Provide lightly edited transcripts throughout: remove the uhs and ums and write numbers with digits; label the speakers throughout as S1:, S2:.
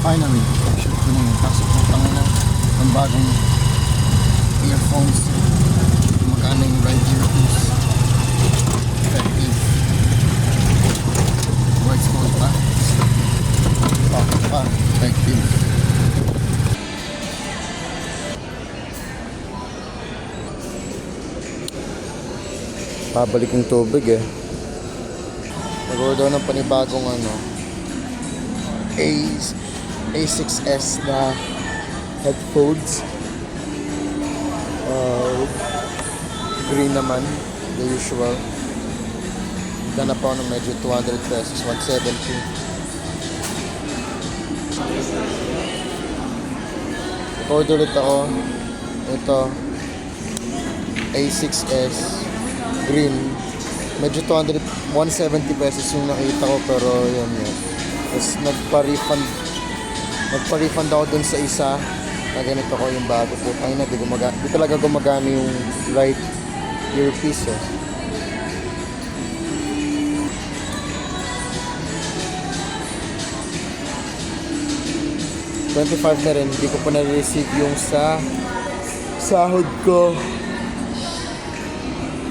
S1: Finally, shoot ko na yun. Kaso putang ina ng bagong earphones. Magkano yung right earpiece. Effective. Words goes pa. Bakit pa? Effective. Pabalik yung tubig eh. Nag-order ng panibagong A6S na headphones. Green naman, the usual. Gana pa ako ng medyo 200 pesos, 170. Order ulit ako. Ito, A6S green. Medyo 170 pesos yung nakita ko, pero yun yun. Tapos nagpa-refund ako dun sa isa na ganito ko yung bago po. Ay na, di talaga gumagana yung right earpiece eh. $25 na rin, hindi ko pa na-receive yung sa sahod ko.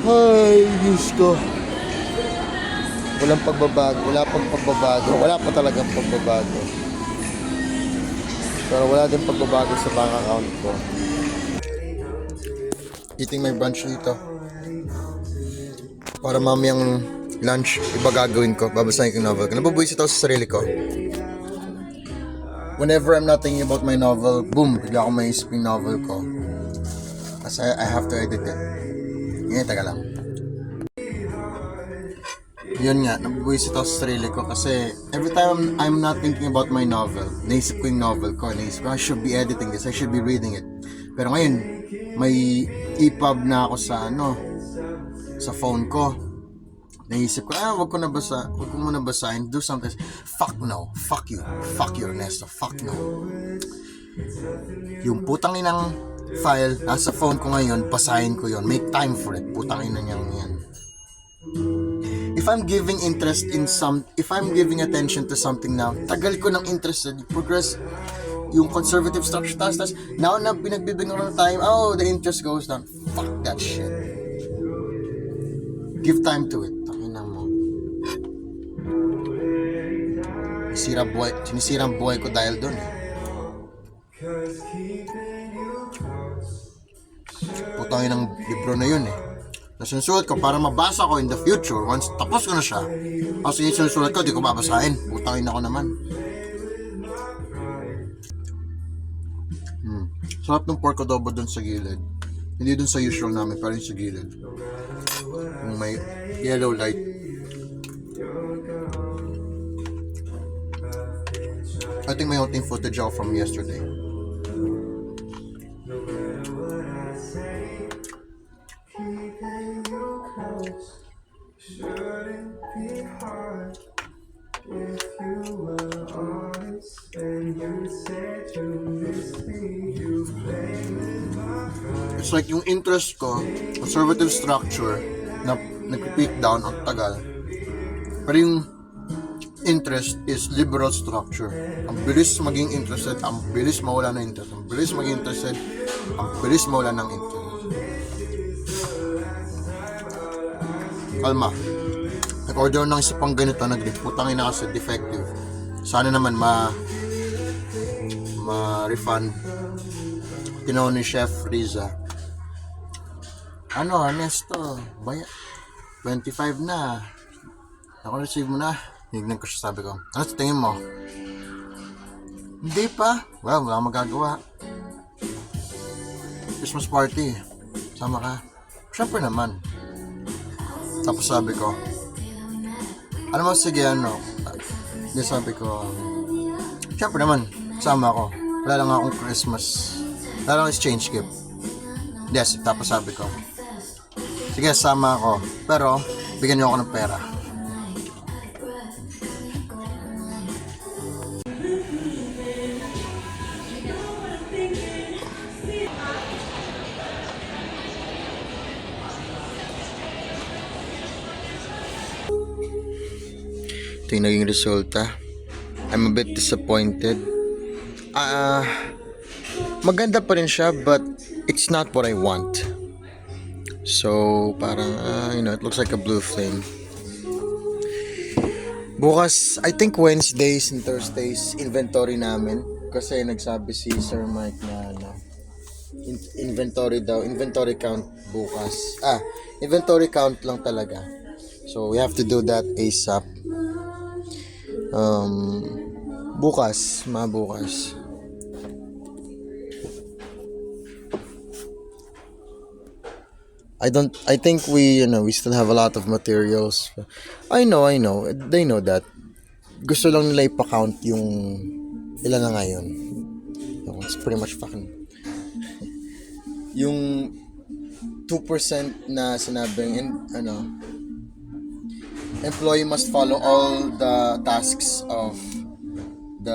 S1: Ay, Diyos ko. Walang pagbabago, wala pa talagang pagbabago. Pero wala din pagbabago sa bank account ko. Eating my brunch dito. Para mamayang lunch, iba gagawin ko. Babasahin ko yung novel. Nababuisit ako sa sarili ko. Whenever I'm not thinking about my novel, boom, bigla akong maisip yung novel ko. Kasi I have to edit it. Ngayon, taga lang. Yun nga, nabubuisit ako sa sarili ko kasi every time I'm not thinking about my novel, naisip ko yung novel ko, naisip ko, I should be editing this, I should be reading it. Pero ngayon, may EPUB na ako sa phone ko. Naisip ko, wag ko muna basahin, do something. Fuck no, fuck you, Ernesto, fuck no. Yung putang inang file, nasa phone ko ngayon, basahin ko yon, make time for it, putang ina niyang yan. If I'm giving attention to something now, tagal ko nang interested, progress, yung conservative structure, tas, now na pinagbibigyan ko ng time, the interest goes down. Fuck that shit. Give time to it. Takina mo. Sinisira ang buhay ko dahil doon eh. Putangin ng libro na yun eh. Nasusulat ko para mabasa ko in the future once tapos ko na siya. Kasi yung sinusulat ko, di ko babasahin. Putangin ako naman. Sarap ng pork adobo dun sa gilid. Hindi dun sa usual namin, pero yung sa gilid. Yung may yellow light. I think may hunting footage ako from yesterday. Shouldn't be hard if you were honest and you said you miss me, you play with my heart. It's like yung interest ko, conservative structure, na nag-peak down ang tagal. Pero yung interest is liberal structure. Ang bilis maging interested, ang bilis mawala ng interest. Ang bilis maging interested, ang bilis mawala ng interest. Kalma. Nag-order ng isa pang ganito, putangin na kasi defective. Sana naman ma-refund. Tinawag ni Chef Riza. Ernesto, 25 na. Receive mo na. Hinignan ko siya, sabi ko, ano sa tingin mo? Hindi pa. Well, wala akong magagawa. Christmas party. Sama ka. Siyempre naman. Tapos sabi ko, sige, Hindi, sabi ko, siyempre naman, sama ako. Wala lang akong Christmas. Wala lang exchange gift. Yes, tapos sabi ko, sige, sama ako. Pero, bigyan niyo ako ng pera. Ito yung naging resulta. I'm a bit disappointed
S2: maganda pa rin siya, but it's not what I want. So, parang, it looks like a blue flame. Bukas, I think Wednesdays and Thursdays, inventory namin. Kasi nagsabi si Sir Mike na, inventory daw, inventory count bukas. Inventory count lang talaga. So, we have to do that ASAP. Bukas. I think we still have a lot of materials. I know. They know that. Gusto lang nila ipa-count yung ilan na ngayon. It's pretty much fucking yung 2% na sinabing employee must follow all the tasks of the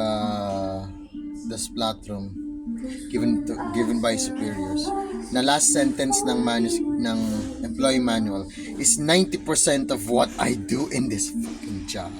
S2: splat room given by superiors. Na last sentence ng employee manual is 90% of what I do in this fucking job.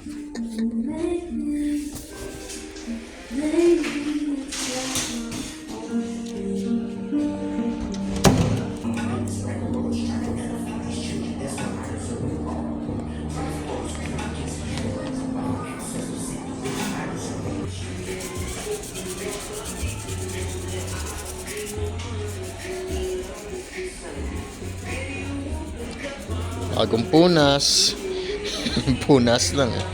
S2: Bagong punas. Punas lang eh.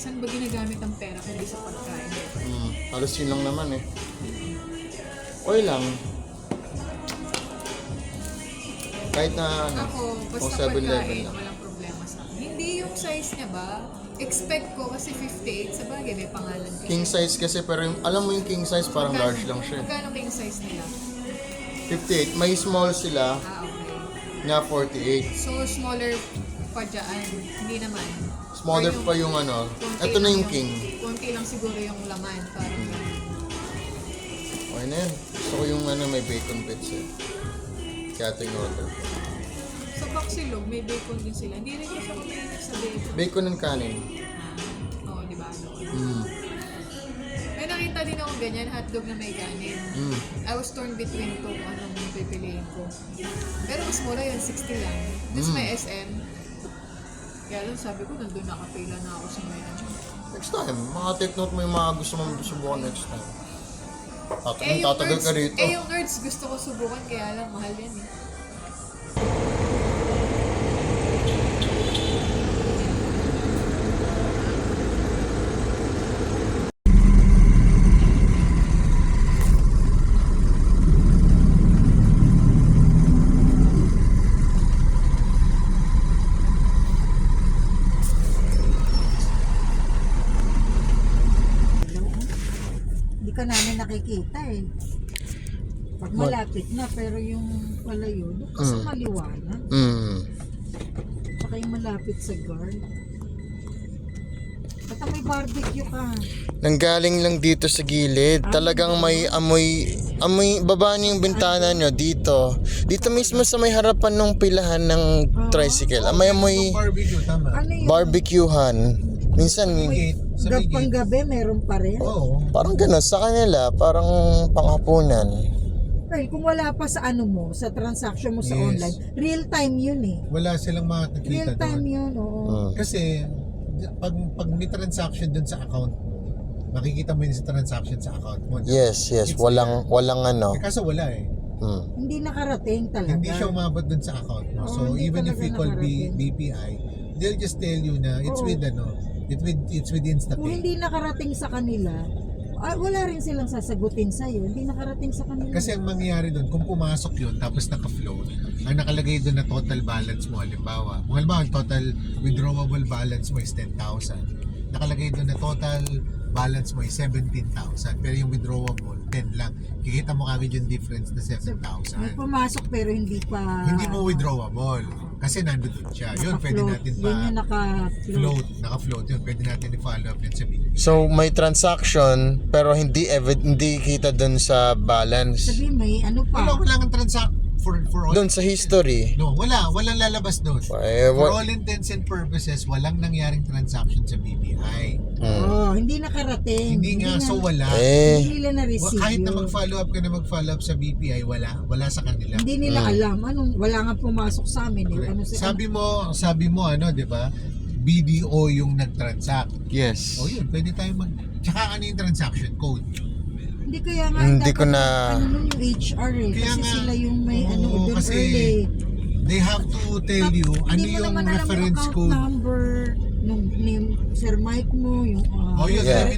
S3: Saan ba ginagamit ang pera kundi sa pagkain?
S2: Halos yun lang naman eh. Okay lang. Kahit na
S3: Ako, basta
S2: 7-Eleven
S3: pagkain,
S2: lang.
S3: walang problema sa akin. Hindi yung size niya ba? Expect ko kasi 58, sa bagay may pangalan kasi.
S2: King size kasi, pero alam mo yung king size parang
S3: Magkano-
S2: large lang siya.
S3: Magkano king size nila?
S2: 58. May small sila
S3: Okay.
S2: na 48.
S3: So, smaller pa dyan. Hindi naman.
S2: Smaller
S3: Or
S2: pa yung
S3: konti
S2: ito na
S3: lang
S2: yung king.
S3: Konti lang siguro yung laman. Parang
S2: Okay na yan. Gusto ko yung may bacon bits eh. Kaya ito yung order ko.
S3: sa Baksilog, may bacon din sila. Hindi rin siya mabigat sa bacon.
S2: Bacon and kanin.
S3: Oo, di ba?
S2: Mm.
S3: May nakita din ako ganyan, hotdog na may kanin. I was torn between to kung anong pipiliin ko. Pero mas mura yun, 60 lang. This may SM. Kaya lang sabi ko, nandun nakapila na ako sa may
S2: Next time, take note mo yung mga gusto mong subukan next time. Tatagal ka rito.
S3: yung nerds gusto ko subukan, kaya lang mahal yan eh.
S4: Hindi ka namin nakikita eh. Pag malapit na, pero yung palayo, doon ka sa maliwanag. Saka yung malapit sa guard. Basta may barbecue ka.
S2: Nanggaling lang dito sa gilid. Talagang may amoy baba niyo yung bintana nyo dito. Dito mismo sa may harapan ng pilahan ng tricycle. May amoy
S1: Barbecue, tama.
S4: Ano yun?
S2: barbecuehan. Minsan,
S4: Pang gabi, meron pa rin.
S1: Oo.
S2: parang gano'n sa kanila, parang panghapunan.
S4: Well, kung wala pa sa ano mo, sa transaction mo sa
S1: Yes.
S4: online, real time yun eh.
S1: Wala silang makakita
S4: Real time
S1: doon.
S4: yun, oo.
S1: Kasi pag may transaction dun sa account, makikita mo yun sa transaction sa account mo.
S2: Yes. Walang
S1: Eh, kaso wala eh.
S4: Hindi nakarating talaga.
S1: Hindi siya umabot dun sa account mo.
S4: Oo,
S1: So
S4: hindi
S1: even if
S4: talaga
S1: we call
S4: nakarating.
S1: BPI, they'll just tell you na it's
S4: Oo.
S1: with it's with
S4: Kung
S1: InstaPay.
S4: hindi nakarating sa kanila, wala rin silang sasagutin sa'yo. Hindi nakarating sa kanila.
S5: Kasi ang mangyayari doon, kung pumasok yun, tapos naka-float, ang nakalagay doon na total balance mo, halimbawa, ang total withdrawable balance mo is 10,000. Nakalagay doon na total balance mo is 17,000. Pero yung withdrawable, 10 lang. Kikita mo kagad yung difference na
S4: May
S5: 7,000.
S4: pumasok pero hindi pa...
S5: Hindi mo withdrawable. Kasi nandun siya. Yun, pwede
S4: naka-float.
S5: natin
S4: Yun yung naka-float.
S5: naka-float yun. Pwede natin i-follow up yun sa BPI.
S2: So may transaction pero hindi kita dun sa balance.
S4: Sabi may ano pa.
S5: Wala kang transact for all.
S2: Dun sa history.
S5: No, walang lalabas doon.
S2: Eh,
S5: For all intents and purposes, walang nangyaring transaction sa BPI.
S4: Hindi nakarating.
S5: Hindi nga, so wala.
S4: Hindi nila na-receive
S5: Kahit na
S4: yun.
S5: mag-follow up ka na mag-follow up sa BPI, wala sa kanila.
S4: Hindi nila alam. Wala nga pumasok sa amin. Ano,
S5: Sabi mo ano, 'di ba? BDO yung nag-transact.
S2: Yes.
S5: O yun, pwede tayo Tsaka ano yung transaction code?
S4: Hindi kaya nga.
S2: Hindi ko
S4: dapat
S2: na-
S4: Ano nun yung HR eh.
S5: Kaya
S4: Kasi
S5: nga,
S4: sila yung may
S5: oo,
S4: doon
S5: kasi
S4: early.
S5: They have to tell you ano
S4: Hindi mo
S5: yung
S4: naman alam
S5: reference
S4: yung account
S5: code.
S4: number nung name Sir Mike mo. Yung,
S5: Yun,
S2: Yeah.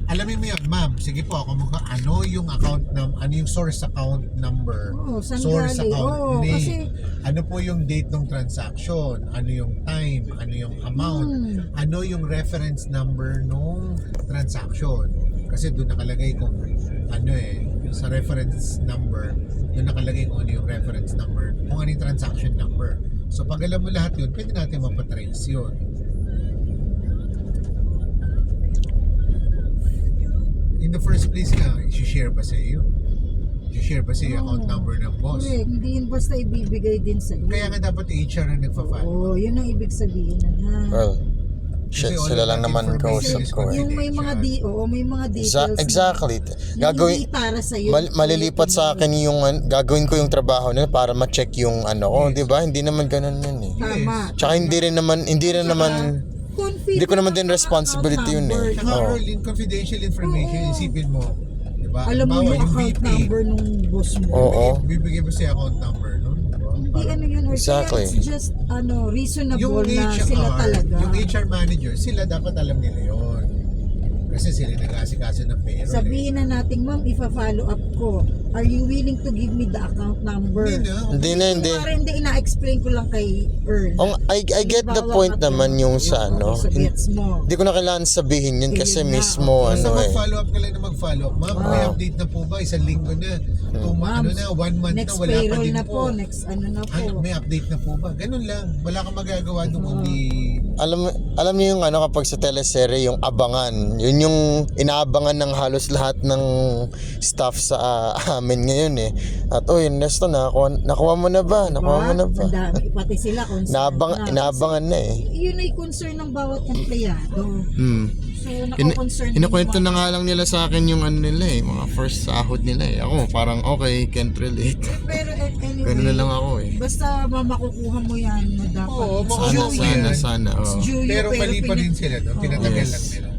S5: alamin mo yun, ma'am, sige po, ako ano yung account ano yung source account number,
S4: saan
S5: source
S4: galing?
S5: account name,
S4: Kasi
S5: ano po yung date ng transaction, ano yung time, ano yung amount, ano yung reference number nung transaction. Kasi doon nakalagay kung sa reference number, doon nakalagay kung ano yung reference number, kung ano yung transaction number. So pag alam mo lahat yun, pwede natin mapatrace yun. In the first place nga, i-share ba sa iyo? I-share ba sa iyo account number ng boss?
S4: correct, hindi yun basta ibibigay din sa iyo.
S5: Kaya nga dapat HR ang nagfa-follow.
S4: Yun ang ibig sabihin nun, ha?
S2: Well, shit,
S5: Kasi
S2: sila
S5: all
S2: lang
S5: of that
S2: naman
S5: information
S2: kausap
S5: is
S2: ko eh.
S4: Yung may mga may mga details.
S2: Exactly.
S4: Na
S2: Gagawin
S4: hindi para sa iyo.
S2: malilipat sa akin yung gagawin ko yung trabaho nila para ma-check yung ano ko, 'di ba? Hindi naman ganoon yun eh.
S4: Tama.
S2: Tsaka hindi rin naman hindi ko naman din responsibility yun eh.
S5: Tsaka
S2: Oo.
S5: Earl, confidential information, isipin mo. Diba?
S4: Alam mo
S5: Halimbawa,
S4: yung account
S5: VP,
S4: number nung boss mo.
S2: Oo.
S5: bibigay mo siya account number, no? Diba?
S4: Hindi ano yun. Or
S2: Exactly.
S4: kaya it's just reasonable
S5: Yung
S4: na sila talaga.
S5: Yung HR manager, sila dapat alam nila yun. Kasi sila nag-aasikaso ng payroll.
S4: Sabihin na natin, ma'am, ifa-follow up ko. Are you willing to give me the account number?
S5: Hindi na.
S2: Hindi.
S4: Para hindi ina-explain ko lang kay Earl.
S2: I get the point naman yung sa ano.
S4: Sa gets mo.
S2: Hindi ko na kailangan sabihin yun kasi
S4: Ayun na.
S2: mismo
S5: Basta
S2: ano eh.
S5: mag-follow up ka lang na mag-follow up. Ma'am, may update na po ba? Isang linggo na.
S4: Ma'am,
S5: 1 month
S4: next
S5: na, wala pa
S4: payroll
S5: din
S4: na
S5: po.
S4: next ano na po.
S5: May update na po ba? Ganun lang. Wala kang magagawa doon kundi...
S2: Alam niyo yung ano kapag sa teleserye yung abangan. Yun yung inaabangan ng halos lahat ng staff sa amin ngayon eh. At Ernesto nakuha mo na ba? Nakuha mo na ba?
S4: Ang dami, pati sila concerned
S2: Inaabangan na eh.
S4: Yun ay concern ng bawat empleyado. So, nako-concern
S2: Inukwento na nga lang nila sa akin yung ano nila eh, mga first sahod nila eh. Ako parang okay, can't relate.
S4: Pero anyway,
S2: Ganun na lang ako eh.
S4: basta makukuha mo yan, dapat.
S5: Oo,
S4: It's
S5: makukuha
S4: due
S5: mo yan.
S2: Sana.
S4: It's due you,
S5: Pero mali pa rin sila doon. Tinatagal
S2: Yes.
S5: lang nila.